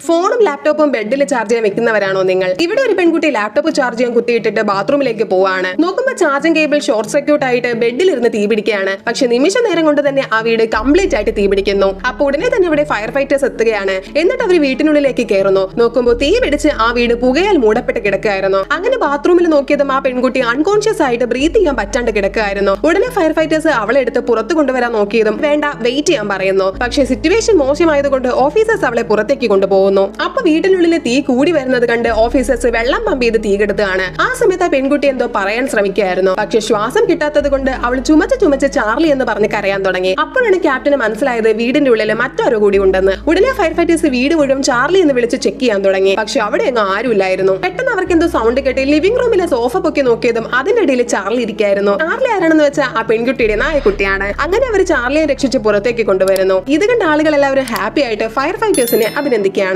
ഫോണും ലാപ്ടോപ്പും ബെഡിൽ ചാർജ് ചെയ്യാൻ വെക്കുന്നവരാണോ നിങ്ങൾ? ഇവിടെ ഒരു പെൺകുട്ടി ലാപ്ടോപ്പ് ചാർജ് ചെയ്യാൻ കുത്തിയിട്ടിട്ട് ബാത്റൂമിലേക്ക് പോവാണ്. നോക്കുമ്പോൾ ചാർജിംഗ് കേബിൾ ഷോർട്ട് സർക്യൂട്ട് ആയിട്ട് ബെഡിലിരുന്ന് തീ പിടിക്കുകയാണ്. പക്ഷെ നിമിഷ നേരം കൊണ്ട് തന്നെ ആ വീട് കംപ്ലീറ്റ് ആയിട്ട് തീ പിടിക്കുന്നു. അപ്പോൾ ഉടനെ തന്നെ ഇവിടെ ഫയർ ഫൈറ്റേഴ്സ് എത്തുകയാണ്. എന്നിട്ട് അവർ വീട്ടിനുള്ളിലേക്ക് കയറുന്നു. നോക്കുമ്പോൾ തീ പിടിച്ച് ആ വീട് പുകയാൽ മൂടപ്പെട്ട് കിടക്കുകയായിരുന്നു. അങ്ങനെ ബാത്റൂമിൽ നോക്കിയതും ആ പെൺകുട്ടി അൺകോൺഷ്യസ് ആയിട്ട് ബ്രീത്ത് ചെയ്യാൻ പറ്റാണ്ട് കിടക്കുകയായിരുന്നു. ഉടനെ ഫയർ ഫൈറ്റേഴ്സ് അവളെ എടുത്ത് പുറത്തു കൊണ്ടുവരാൻ നോക്കിയതും വേണ്ട, വെയിറ്റ് ചെയ്യാൻ പറയുന്നു. പക്ഷേ സിറ്റുവേഷൻ മോശമായതുകൊണ്ട് ഓഫീസേഴ്സ് അവളെ പുറത്തേക്ക് കൊണ്ടുപോകുന്നു. അപ്പൊ വീട്ടിനുള്ളിൽ തീ കൂടി വരുന്നത് കണ്ട് ഓഫീസേഴ്സ് വെള്ളം പമ്പ് ചെയ്ത് തീ കെടുത്തുകയാണ്. ആ സമയത്ത് ആ പെൺകുട്ടി എന്തോ പറയാൻ ശ്രമിക്കുകയായിരുന്നു. പക്ഷെ ശ്വാസം കിട്ടാത്തത് കൊണ്ട് അവൾ ചുമച്ച് ചാർലി എന്ന് പറഞ്ഞ് കരയാൻ തുടങ്ങി. അപ്പോഴാണ് ക്യാപ്റ്റന് മനസ്സിലായത് വീടിന്റെ ഉള്ളിൽ മറ്റാരോ കൂടി ഉണ്ടെന്ന്. ഉടനെ ഫയർ ഫൈറ്റേഴ്സ് വീട് മുഴുവൻ ചാർലി എന്ന് വിളിച്ച് ചെക്ക് ചെയ്യാൻ തുടങ്ങി. പക്ഷെ അവിടെ എങ്ങും ആരുമില്ലായിരുന്നു. പെട്ടെന്ന് അവർക്ക് എന്തോ സൗണ്ട് കേട്ട് ലിവിംഗ് റൂമിലെ സോഫ പൊക്കി നോക്കിയതും അതിന്റെ ഇടയിൽ ചാർലി ഇരിക്കായിരുന്നു. ചാർലി ആരാണെന്ന് വെച്ചാൽ ആ പെൺകുട്ടിയുടെ നായക്കുട്ടിയാണ്. അങ്ങനെ അവർ ചാർലിയെ രക്ഷിച്ച് പുറത്തേക്ക് കൊണ്ടുവരുന്നു. ഇത് കണ്ട ആളുകൾ എല്ലാവരും ഹാപ്പി ആയിട്ട് ഫയർ ഫൈറ്റേഴ്സിനെ അഭിനന്ദിക്കുകയാണ്.